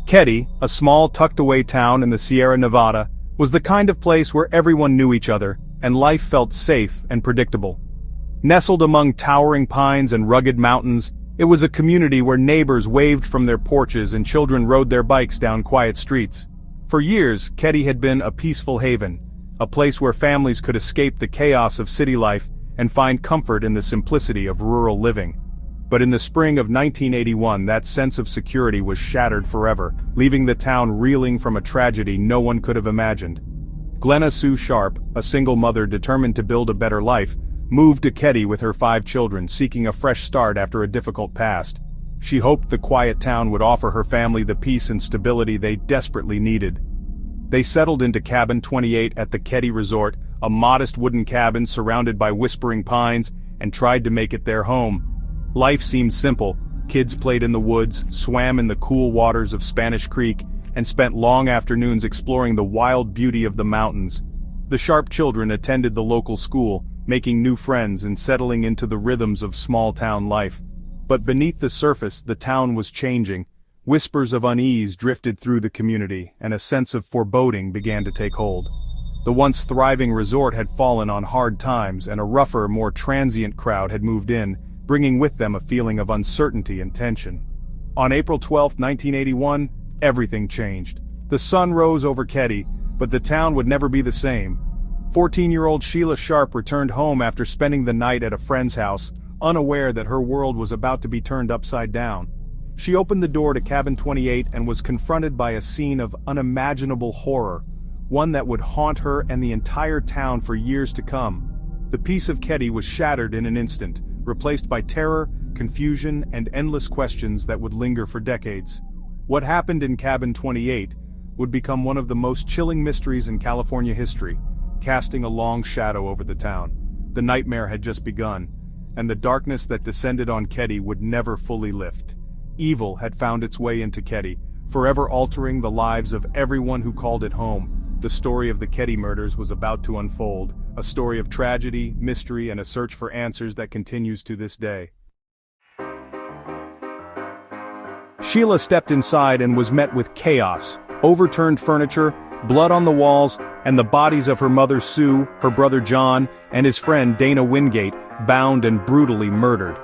Keddie, a small tucked-away town in the Sierra Nevada, was the kind of place where everyone knew each other, and life felt safe and predictable. Nestled among towering pines and rugged mountains, it was a community where neighbors waved from their porches and children rode their bikes down quiet streets. For years, Keddie had been a peaceful haven, a place where families could escape the chaos of city life and find comfort in the simplicity of rural living. But in the spring of 1981, that sense of security was shattered forever, leaving the town reeling from a tragedy no one could have imagined. Glenna Sue Sharp, a single mother determined to build a better life, moved to Keddie with her 5 children, seeking a fresh start after a difficult past. She hoped the quiet town would offer her family the peace and stability they desperately needed. They settled into Cabin 28 at the Keddie Resort, a modest wooden cabin surrounded by whispering pines, and tried to make it their home. Life seemed simple. Kids played in the woods, swam in the cool waters of Spanish Creek, and spent long afternoons exploring the wild beauty of the mountains. The Sharp children attended the local school, making new friends and settling into the rhythms of small-town life. But beneath the surface, the town was changing. Whispers of unease drifted through the community, and a sense of foreboding began to take hold. The once thriving resort had fallen on hard times, and a rougher, more transient crowd had moved in, bringing with them a feeling of uncertainty and tension. On April 12, 1981, everything changed. The sun rose over Keddie, but the town would never be the same. 14-year-old Sheila Sharp returned home after spending the night at a friend's house, unaware that her world was about to be turned upside down. She opened the door to Cabin 28 and was confronted by a scene of unimaginable horror, one that would haunt her and the entire town for years to come. The peace of Keddie was shattered in an instant, replaced by terror, confusion, and endless questions that would linger for decades. What happened in Cabin 28 would become one of the most chilling mysteries in California history, casting a long shadow over the town. The nightmare had just begun, and the darkness that descended on Keddie would never fully lift. Evil had found its way into Keddie, forever altering the lives of everyone who called it home. The story of the Keddie murders was about to unfold, a story of tragedy, mystery, and a search for answers that continues to this day. Sheila stepped inside and was met with chaos, overturned furniture, blood on the walls, and the bodies of her mother Sue, her brother John, and his friend Dana Wingate, bound and brutally murdered.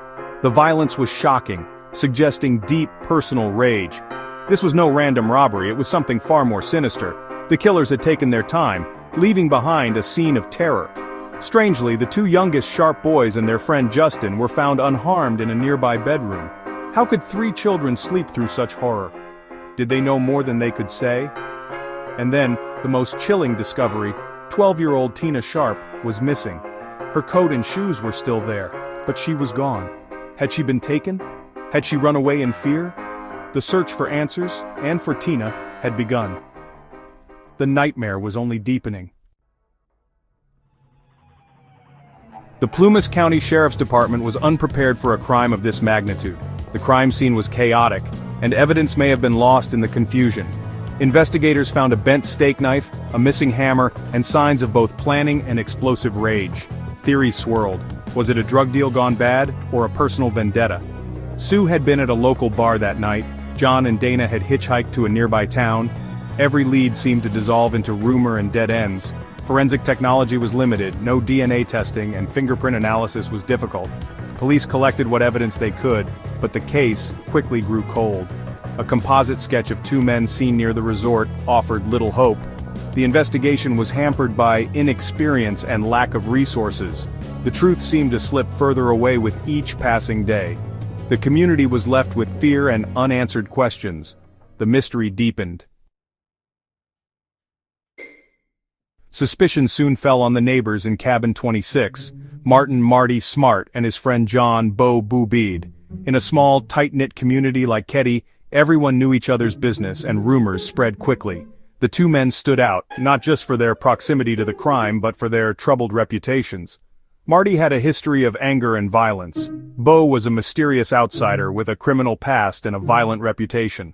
The violence was shocking, suggesting deep personal rage. This was no random robbery, it was something far more sinister. The killers had taken their time, leaving behind a scene of terror. Strangely, the 2 youngest Sharp boys and their friend Justin were found unharmed in a nearby bedroom. How could 3 children sleep through such horror? Did they know more than they could say? And then, the most chilling discovery, 12-year-old Tina Sharp was missing. Her coat and shoes were still there, but she was gone. Had she been taken? Had she run away in fear? The search for answers, and for Tina, had begun. The nightmare was only deepening. The Plumas County Sheriff's Department was unprepared for a crime of this magnitude. The crime scene was chaotic, and evidence may have been lost in the confusion. Investigators found a bent steak knife, a missing hammer, and signs of both planning and explosive rage. Theories swirled. Was it a drug deal gone bad, or a personal vendetta? Sue had been at a local bar that night. John and Dana had hitchhiked to a nearby town. Every lead seemed to dissolve into rumor and dead ends. Forensic technology was limited, no DNA testing, and fingerprint analysis was difficult. Police collected what evidence they could, but the case quickly grew cold. A composite sketch of 2 men seen near the resort offered little hope. The investigation was hampered by inexperience and lack of resources. The truth seemed to slip further away with each passing day. The community was left with fear and unanswered questions. The mystery deepened. Suspicion soon fell on the neighbors in Cabin 26, Martin Marty Smart and his friend John Bo Boobeed. In a small, tight-knit community like Keddie, everyone knew each other's business and rumors spread quickly. The 2 men stood out, not just for their proximity to the crime but for their troubled reputations. Marty had a history of anger and violence. Bo was a mysterious outsider with a criminal past and a violent reputation.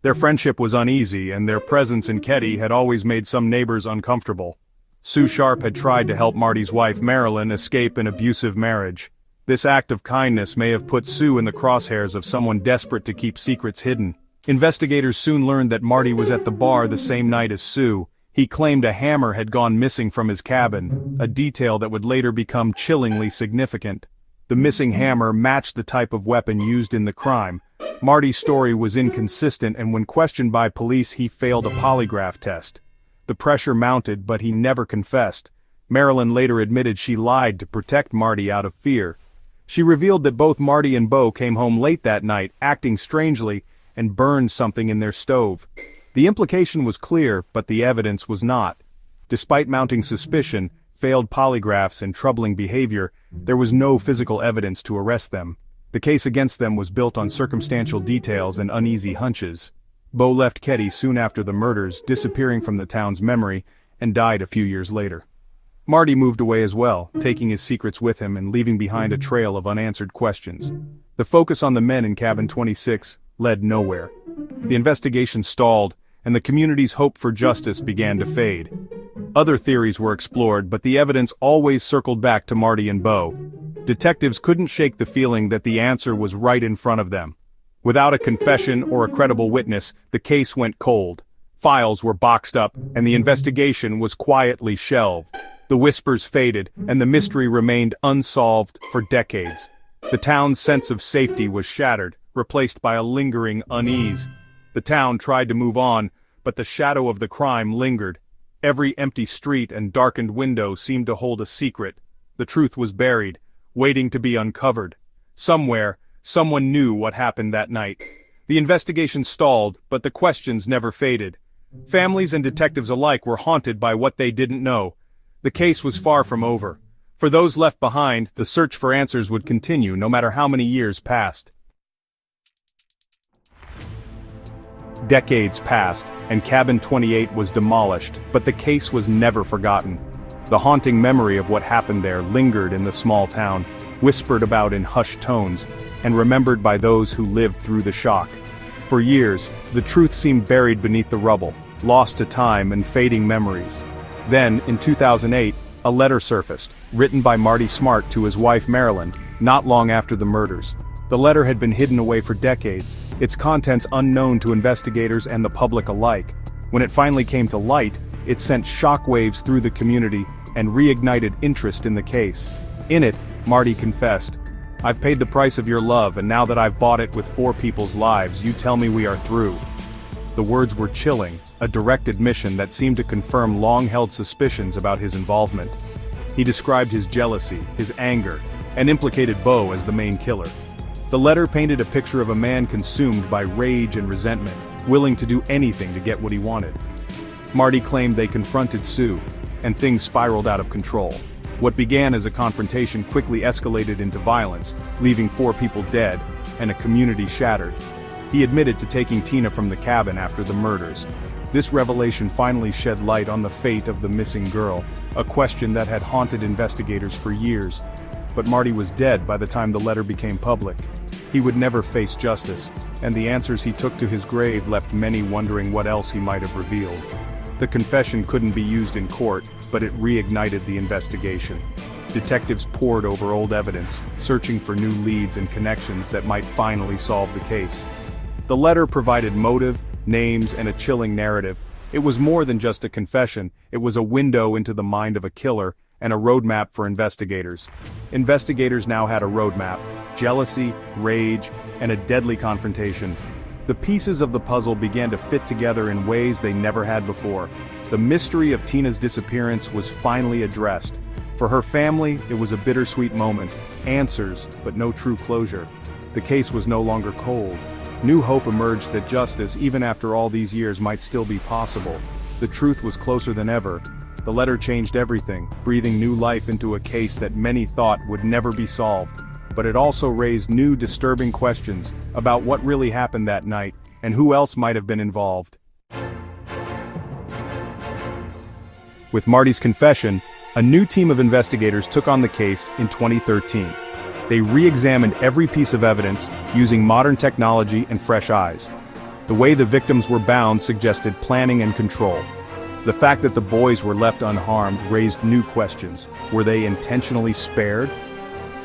Their friendship was uneasy, and their presence in Keddie had always made some neighbors uncomfortable. Sue Sharp had tried to help Marty's wife Marilyn escape an abusive marriage. This act of kindness may have put Sue in the crosshairs of someone desperate to keep secrets hidden. Investigators soon learned that Marty was at the bar the same night as Sue. He claimed a hammer had gone missing from his cabin, a detail that would later become chillingly significant. The missing hammer matched the type of weapon used in the crime. Marty's story was inconsistent, and when questioned by police he failed a polygraph test. The pressure mounted, but he never confessed. Marilyn later admitted she lied to protect Marty out of fear. She revealed that both Marty and Bo came home late that night, acting strangely, and burned something in their stove. The implication was clear, but the evidence was not. Despite mounting suspicion, failed polygraphs, and troubling behavior, there was no physical evidence to arrest them. The case against them was built on circumstantial details and uneasy hunches. Bo left Ketty soon after the murders, disappearing from the town's memory, and died a few years later. Marty moved away as well, taking his secrets with him and leaving behind a trail of unanswered questions. The focus on the men in Cabin 26 led nowhere. The investigation stalled, and the community's hope for justice began to fade. Other theories were explored, but the evidence always circled back to Marty and Bo. Detectives couldn't shake the feeling that the answer was right in front of them. Without a confession or a credible witness, the case went cold. Files were boxed up, and the investigation was quietly shelved. The whispers faded, and the mystery remained unsolved for decades. The town's sense of safety was shattered, replaced by a lingering unease. The town tried to move on, but the shadow of the crime lingered. Every empty street and darkened window seemed to hold a secret. The truth was buried, waiting to be uncovered. Somewhere, someone knew what happened that night. The investigation stalled, but the questions never faded. Families and detectives alike were haunted by what they didn't know. The case was far from over. For those left behind, the search for answers would continue no matter how many years passed. Decades passed, and Cabin 28 was demolished, but the case was never forgotten. The haunting memory of what happened there lingered in the small town, whispered about in hushed tones, and remembered by those who lived through the shock. For years, the truth seemed buried beneath the rubble, lost to time and fading memories. Then, in 2008, a letter surfaced, written by Marty Smart to his wife Marilyn, not long after the murders. The letter had been hidden away for decades, its contents unknown to investigators and the public alike. When it finally came to light, it sent shockwaves through the community and reignited interest in the case. In it, Marty confessed, "I've paid the price of your love, and now that I've bought it with 4 people's lives, you tell me we are through." The words were chilling, a direct admission that seemed to confirm long-held suspicions about his involvement. He described his jealousy, his anger, and implicated Bo as the main killer. The letter painted a picture of a man consumed by rage and resentment, willing to do anything to get what he wanted. Marty claimed they confronted Sue, and things spiraled out of control. What began as a confrontation quickly escalated into violence, leaving 4 people dead, and a community shattered. He admitted to taking Tina from the cabin after the murders. This revelation finally shed light on the fate of the missing girl, a question that had haunted investigators for years. But Marty was dead by the time the letter became public. He would never face justice, and the answers he took to his grave left many wondering what else he might have revealed. The confession couldn't be used in court, but it reignited the investigation. Detectives pored over old evidence, searching for new leads and connections that might finally solve the case. The letter provided motive, names, and a chilling narrative. It was more than just a confession, it was a window into the mind of a killer, and a roadmap for investigators. Investigators now had a roadmap: jealousy, rage, and a deadly confrontation. The pieces of the puzzle began to fit together in ways they never had before. The mystery of Tina's disappearance was finally addressed. For her family, it was a bittersweet moment. Answers, but no true closure. The case was no longer cold. New hope emerged that justice, even after all these years, might still be possible. The truth was closer than ever. The letter changed everything, breathing new life into a case that many thought would never be solved. But it also raised new disturbing questions about what really happened that night, and who else might have been involved. With Marty's confession, a new team of investigators took on the case in 2013. They re-examined every piece of evidence, using modern technology and fresh eyes. The way the victims were bound suggested planning and control. The fact that the boys were left unharmed raised new questions. Were they intentionally spared?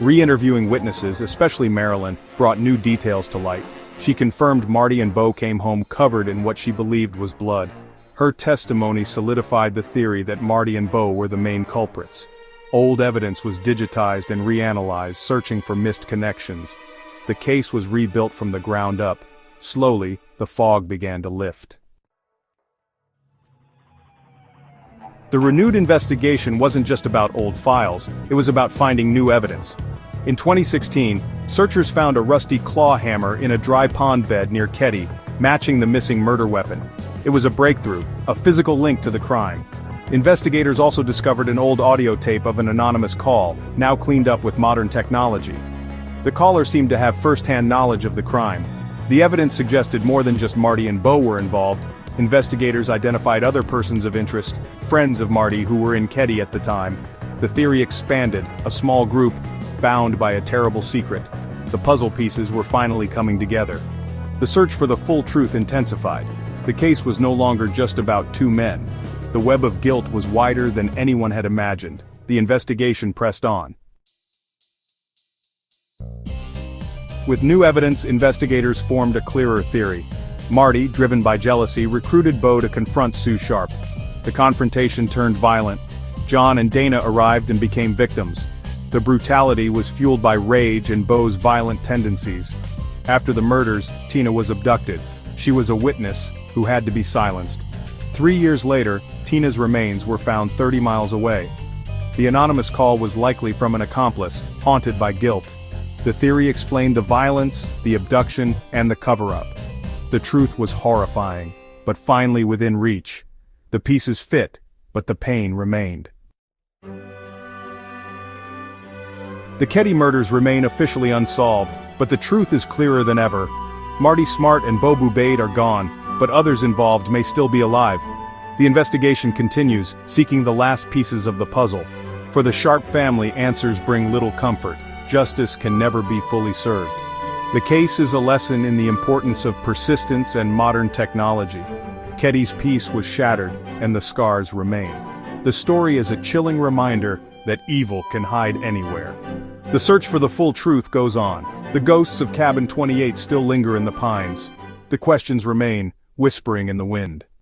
Re-interviewing witnesses, especially Marilyn, brought new details to light. She confirmed Marty and Bo came home covered in what she believed was blood. Her testimony solidified the theory that Marty and Bo were the main culprits. Old evidence was digitized and reanalyzed, searching for missed connections. The case was rebuilt from the ground up. Slowly, the fog began to lift. The renewed investigation wasn't just about old files, it was about finding new evidence. In 2016, searchers found a rusty claw hammer in a dry pond bed near Ketty, matching the missing murder weapon. It was a breakthrough, a physical link to the crime. Investigators also discovered an old audio tape of an anonymous call, now cleaned up with modern technology. The caller seemed to have first-hand knowledge of the crime. The evidence suggested more than just Marty and Bo were involved. Investigators identified other persons of interest, friends of Marty who were in Ketty at the time. The theory expanded, a small group, bound by a terrible secret. The puzzle pieces were finally coming together. The search for the full truth intensified. The case was no longer just about two men. The web of guilt was wider than anyone had imagined. The investigation pressed on. With new evidence, investigators formed a clearer theory. Marty, driven by jealousy, recruited Bo to confront Sue Sharp. The confrontation turned violent. John and Dana arrived and became victims. The brutality was fueled by rage and Bo's violent tendencies. After the murders, Tina was abducted. She was a witness who had to be silenced. 3 years later, Tina's remains were found 30 miles away. The anonymous call was likely from an accomplice, haunted by guilt. The theory explained the violence, the abduction, and the cover-up. The truth was horrifying, but finally within reach. The pieces fit, but the pain remained. The Ketty murders remain officially unsolved, but the truth is clearer than ever. Marty Smart and Bo Bubaid are gone, but others involved may still be alive. The investigation continues, seeking the last pieces of the puzzle. For the Sharp family, answers bring little comfort. Justice can never be fully served. The case is a lesson in the importance of persistence and modern technology. Ketty's peace was shattered, and the scars remain. The story is a chilling reminder that evil can hide anywhere. The search for the full truth goes on. The ghosts of Cabin 28 still linger in the pines. The questions remain, whispering in the wind.